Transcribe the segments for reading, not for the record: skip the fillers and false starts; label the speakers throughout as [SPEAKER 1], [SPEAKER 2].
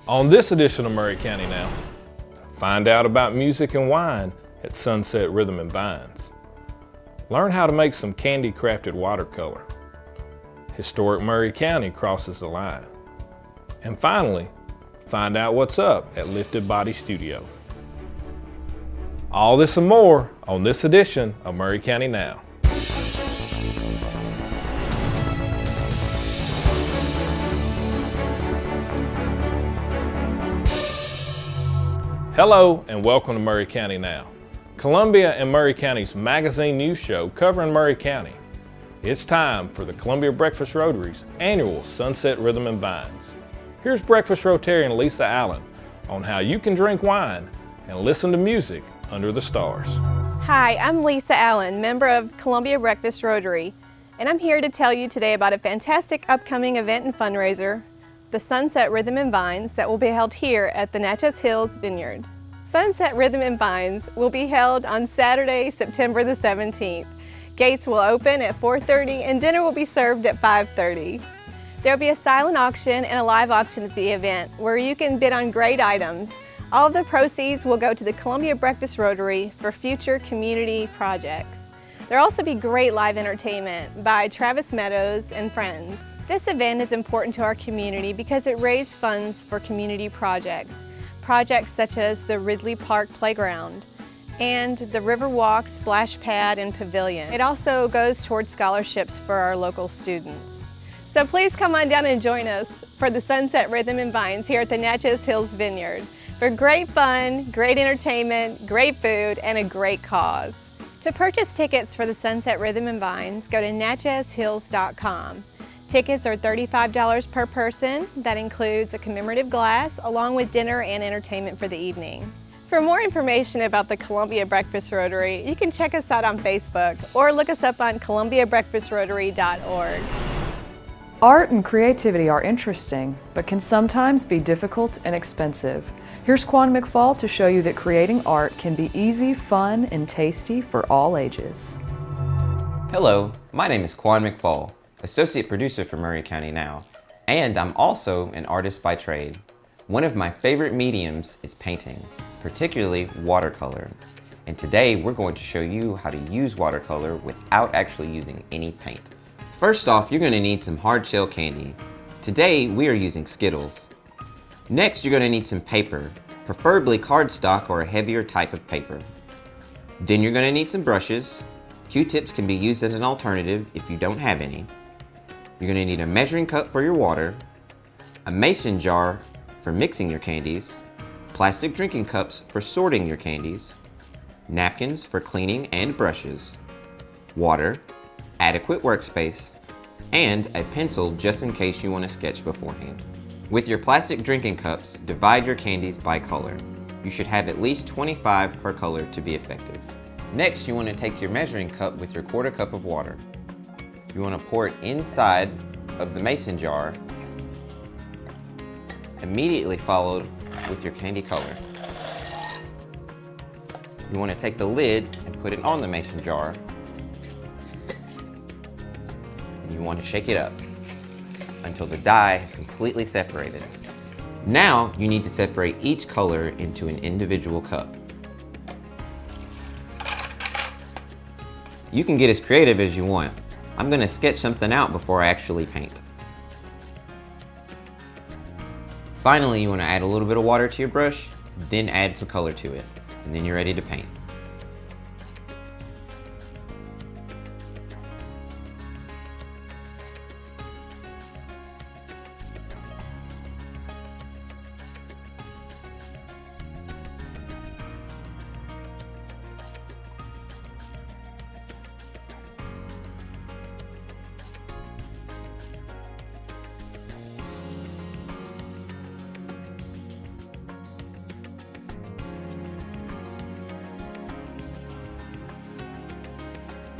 [SPEAKER 1] On this edition of Maury County Now, find out about music and wine at Sunset Rhythm and Vines. Learn how to make some candy-crafted watercolor. Historic Maury County crosses the line. And finally, find out what's up at Lifted Body Studio. All this and more on this edition of Maury County Now. Hello and welcome to Maury County Now, Columbia and Maury County's magazine news show covering Maury County. It's time for the Columbia Breakfast Rotary's annual Sunset Rhythm and Vines. Here's Breakfast Rotarian Lisa Allen on how you can drink wine and listen to music under the stars.
[SPEAKER 2] Hi, I'm Lisa Allen, member of Columbia Breakfast Rotary, and I'm here to tell you today about a fantastic upcoming event and fundraiser, the Sunset Rhythm and Vines, that will be held here at the Natchez Hills Vineyard. Sunset Rhythm and Vines will be held on Saturday, September the 17th. Gates will open at 4:30 and dinner will be served at 5:30. There will be a silent auction and a live auction at the event where you can bid on great items. All of the proceeds will go to the Columbia Breakfast Rotary for future community projects. There will also be great live entertainment by Travis Meadows and friends. This event is important to our community because it raises funds for community projects such as the Ridley Park Playground and the Riverwalk Splash Pad and Pavilion. It also goes towards scholarships for our local students. So please come on down and join us for the Sunset Rhythm and Vines here at the Natchez Hills Vineyard for great fun, great entertainment, great food, and a great cause. To purchase tickets for the Sunset Rhythm and Vines, go to natchezhills.com. Tickets are $35 per person. That includes a commemorative glass along with dinner and entertainment for the evening. For more information about the Columbia Breakfast Rotary, you can check us out on Facebook or look us up on columbiabreakfastrotary.org.
[SPEAKER 3] Art and creativity are interesting, but can sometimes be difficult and expensive. Here's Quan McFall to show you that creating art can be easy, fun, and tasty for all ages.
[SPEAKER 4] Hello, my name is Quan McFall, Associate Producer for Maury County Now, and I'm also an artist by trade. One of my favorite mediums is painting, particularly watercolor. And today we're going to show you how to use watercolor without actually using any paint. First off, you're going to need some hard shell candy. Today we are using Skittles. Next, you're going to need some paper, preferably cardstock or a heavier type of paper. Then you're going to need some brushes. Q-tips can be used as an alternative if you don't have any. You're going to need a measuring cup for your water, a mason jar for mixing your candies, plastic drinking cups for sorting your candies, napkins for cleaning and brushes, water, adequate workspace, and a pencil just in case you want to sketch beforehand. With your plastic drinking cups, divide your candies by color. You should have at least 25 per color to be effective. Next, you want to take your measuring cup with your quarter cup of water. You want to pour it inside of the mason jar, immediately followed with your candy color. You want to take the lid and put it on the mason jar, and you want to shake it up until the dye is completely separated. Now you need to separate each color into an individual cup. You can get as creative as you want. I'm going to sketch something out before I actually paint. Finally, you want to add a little bit of water to your brush, then add some color to it, and then you're ready to paint.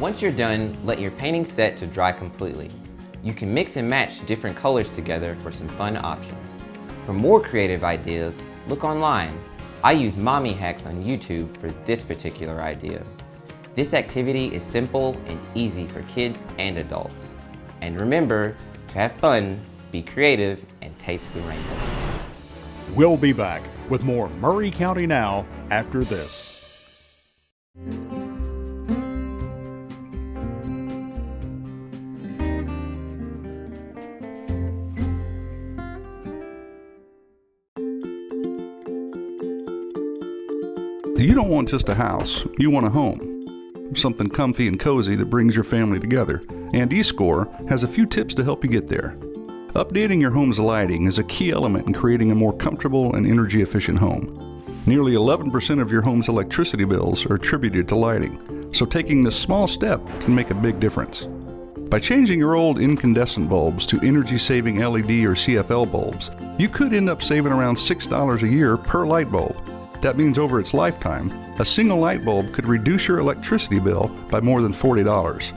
[SPEAKER 4] Once you're done, let your painting set to dry completely. You can mix and match different colors together for some fun options. For more creative ideas, look online. I use Mommy Hacks on YouTube for this particular idea. This activity is simple and easy for kids and adults. And remember to have fun, be creative, and taste the rainbow.
[SPEAKER 5] We'll be back with more Maury County Now after this.
[SPEAKER 6] You don't want just a house, you want a home. Something comfy and cozy that brings your family together. And eScore has a few tips to help you get there. Updating your home's lighting is a key element in creating a more comfortable and energy efficient home. Nearly 11% of your home's electricity bills are attributed to lighting, so taking this small step can make a big difference. By changing your old incandescent bulbs to energy-saving LED or CFL bulbs, you could end up saving around $6 a year per light bulb. That means over its lifetime, a single light bulb could reduce your electricity bill by more than $40.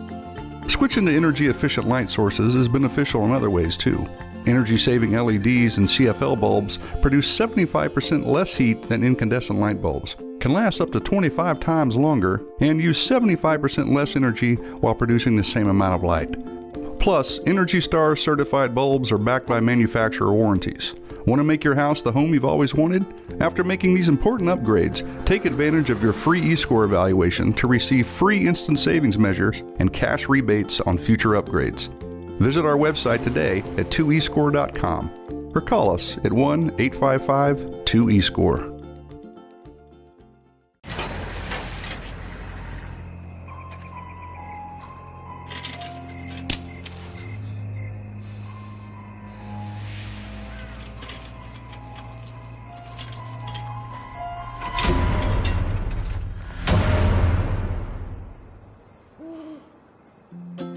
[SPEAKER 6] Switching to energy-efficient light sources is beneficial in other ways too. Energy-saving LEDs and CFL bulbs produce 75% less heat than incandescent light bulbs, can last up to 25 times longer, and use 75% less energy while producing the same amount of light. Plus, Energy Star certified bulbs are backed by manufacturer warranties. Want to make your house the home you've always wanted? After making these important upgrades, take advantage of your free eScore evaluation to receive free instant savings measures and cash rebates on future upgrades. Visit our website today at 2escore.com or call us at 1-855-2eScore.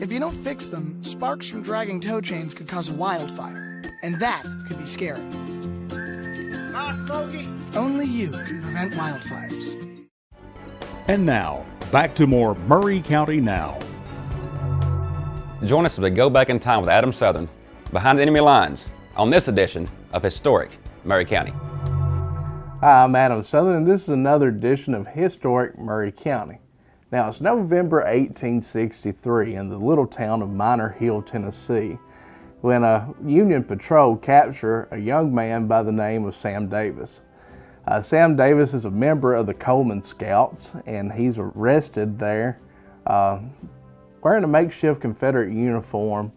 [SPEAKER 7] If you don't fix them, sparks from dragging tow chains could cause a wildfire, and that could be scary.
[SPEAKER 8] Hi, Smokey.
[SPEAKER 7] Only you can prevent wildfires.
[SPEAKER 5] And now, back to more Maury County Now.
[SPEAKER 9] Join us as we go back in time with Adam Southern, behind the enemy lines, on this edition of Historic Maury County.
[SPEAKER 10] Hi, I'm Adam Southern, and this is another edition of Historic Maury County. Now, it's November 1863 in the little town of Minor Hill, Tennessee, when a Union patrol captured a young man by the name of Sam Davis. Sam Davis is a member of the Coleman Scouts, and he's arrested there wearing a makeshift Confederate uniform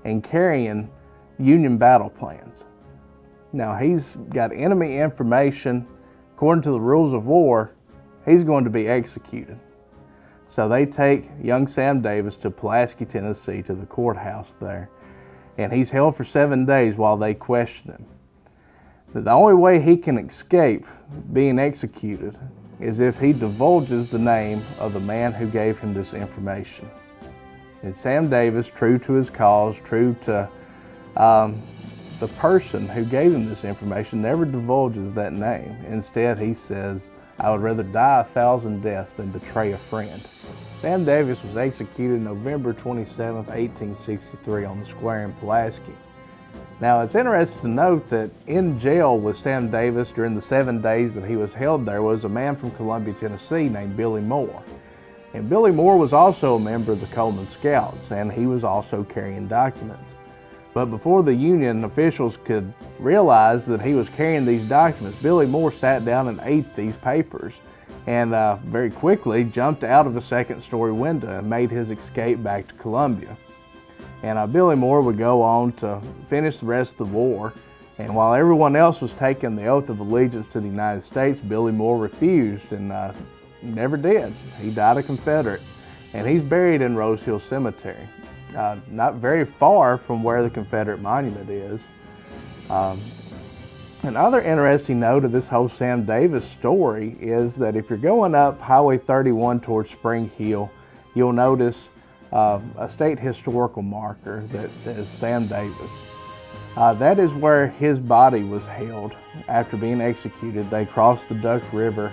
[SPEAKER 10] and carrying Union battle plans. Now, he's got enemy information. According to the rules of war, he's going to be executed. So they take young Sam Davis to Pulaski, Tennessee, to the courthouse there, and he's held for 7 days while they question him. The only way he can escape being executed is if he divulges the name of the man who gave him this information. And Sam Davis, true to his cause, true to the person who gave him this information, never divulges that name. Instead, he says, "I would rather die 1,000 deaths than betray a friend." Sam Davis was executed November 27, 1863 on the square in Pulaski. Now, it's interesting to note that in jail with Sam Davis during the 7 days that he was held there was a man from Columbia, Tennessee named Billy Moore. And Billy Moore was also a member of the Coleman Scouts, and he was also carrying documents. But before the Union officials could realize that he was carrying these documents, Billy Moore sat down and ate these papers and very quickly jumped out of a second-story window and made his escape back to Columbia. And Billy Moore would go on to finish the rest of the war. And while everyone else was taking the oath of allegiance to the United States, Billy Moore refused and never did. He died a Confederate, and he's buried in Rose Hill Cemetery. Not very far from where the Confederate monument is. Another interesting note of this whole Sam Davis story is that if you're going up Highway 31 towards Spring Hill, you'll notice a state historical marker that says Sam Davis. That is where his body was held after being executed. They crossed the Duck River.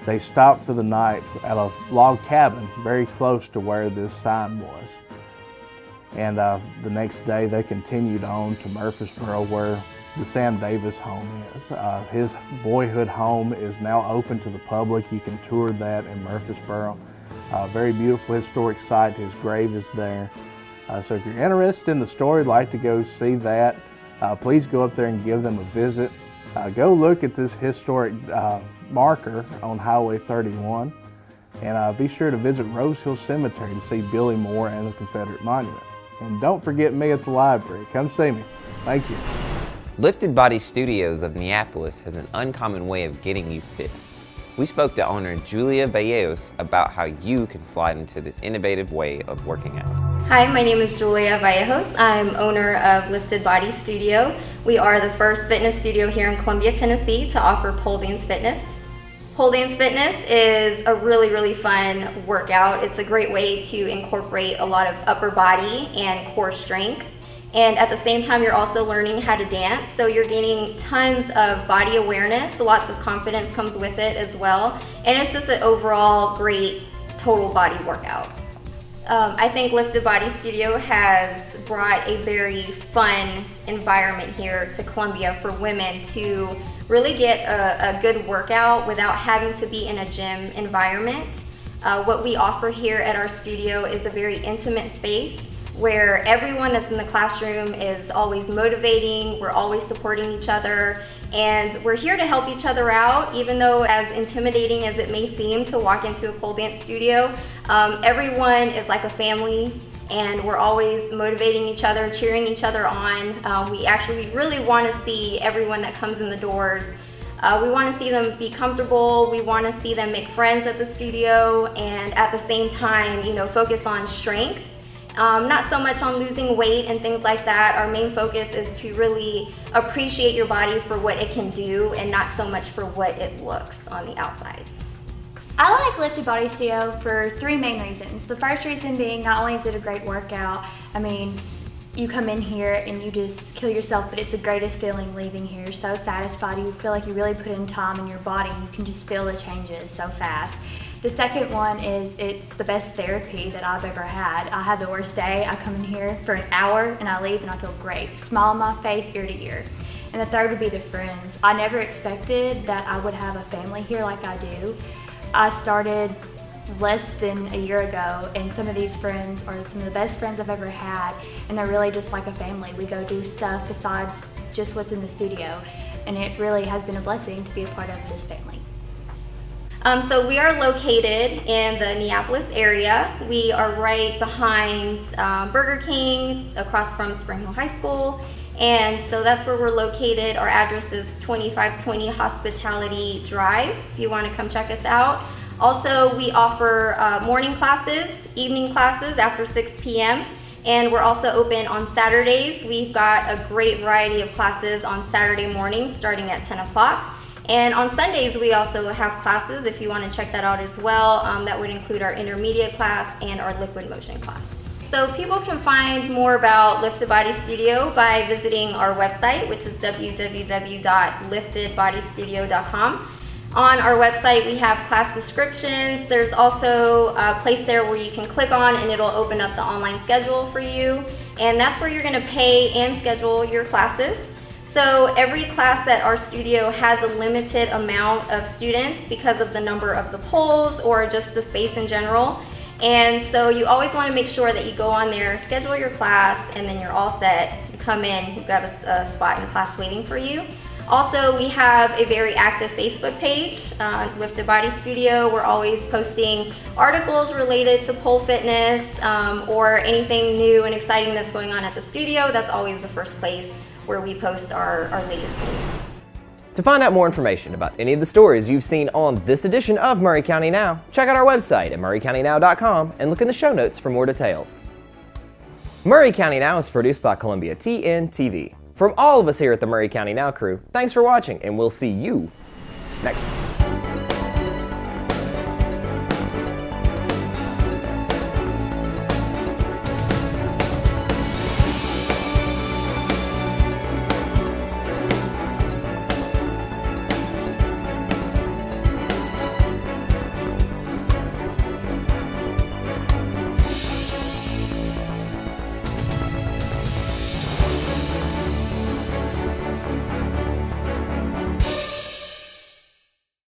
[SPEAKER 10] They stopped for the night at a log cabin very close to where this sign was. And the next day they continued on to Murfreesboro, where the Sam Davis home is. His boyhood home is now open to the public. You can tour that in Murfreesboro. Very beautiful historic site. His grave is there. So if you're interested in the story, like to go see that, please go up there and give them a visit. Go look at this historic marker on Highway 31, and be sure to visit Rose Hill Cemetery to see Billy Moore and the Confederate Monument. And don't forget me at the library. Come see me. Thank you.
[SPEAKER 4] Lifted Body Studios of Neapolis has an uncommon way of getting you fit. We spoke to owner Julia Valleos about how you can slide into this innovative way of working out.
[SPEAKER 11] Hi, my name is Julia Valleos. I'm owner of Lifted Body Studio. We are the first fitness studio here in Columbia, Tennessee to offer pole dance fitness. Pole dance fitness is a really fun workout. It's a great way to incorporate a lot of upper body and core strength. And at the same time, you're also learning how to dance. So you're gaining tons of body awareness. Lots of confidence comes with it as well. And it's just an overall great total body workout. I think Lifted Body Studio has brought a very fun environment here to Columbia for women to really get a good workout without having to be in a gym environment. What we offer here at our studio is a very intimate space where everyone that's in the classroom is always motivating, we're always supporting each other, and we're here to help each other out, even though as intimidating as it may seem to walk into a pole dance studio, everyone is like a family, and we're always motivating each other, cheering each other on. We actually really want to see everyone that comes in the doors. We want to see them be comfortable, we want to see them make friends at the studio, and at the same time, focus on strength. Not so much on losing weight and things like that. Our main focus is to really appreciate your body for what it can do and not so much for what it looks on the outside.
[SPEAKER 12] I like Lifted Body Studio for 3 main reasons. The first reason being not only is it a great workout, I mean, you come in here and you just kill yourself, but it's the greatest feeling leaving here. You're so satisfied, you feel like you really put in time in your body, you can just feel the changes so fast. The second one is it's the best therapy that I've ever had. I had the worst day, I come in here for an hour and I leave and I feel great. Smile on my face, ear to ear. And the third would be the friends. I never expected that I would have a family here like I do. I started less than a year ago, and some of these friends are some of the best friends I've ever had, and they're really just like a family. We go do stuff besides just what's in the studio, and it really has been a blessing to be a part of this family.
[SPEAKER 11] So we are located in the Neapolis area. We are right behind Burger King, across from Spring Hill High School, and so that's where we're located. Our address is 2520 Hospitality Drive, if you want to come check us out. Also, we offer morning classes, evening classes after 6 p.m. and we're also open on Saturdays. We've got a great variety of classes on Saturday mornings starting at 10 o'clock. And on Sundays, we also have classes if you want to check that out as well. That would include our intermediate class and our liquid motion class. So people can find more about Lifted Body Studio by visiting our website, which is www.liftedbodystudio.com. On our website, we have class descriptions. There's also a place there where you can click on and it'll open up the online schedule for you. And that's where you're going to pay and schedule your classes. So every class at our studio has a limited amount of students because of the number of the poles or just the space in general. And so you always want to make sure that you go on there, schedule your class, and then you're all set. You come in, you've got a spot in class waiting for you. Also, we have a very active Facebook page, Lifted Body Studio. We're always posting articles related to pole fitness or anything new and exciting that's going on at the studio. That's always the first place where we post our latest news.
[SPEAKER 13] To find out more information about any of the stories you've seen on this edition of Maury County Now, check out our website at maurycountynow.com and look in the show notes for more details. Maury County Now is produced by Columbia TNTV. From all of us here at the Maury County Now crew, thanks for watching, and we'll see you next time.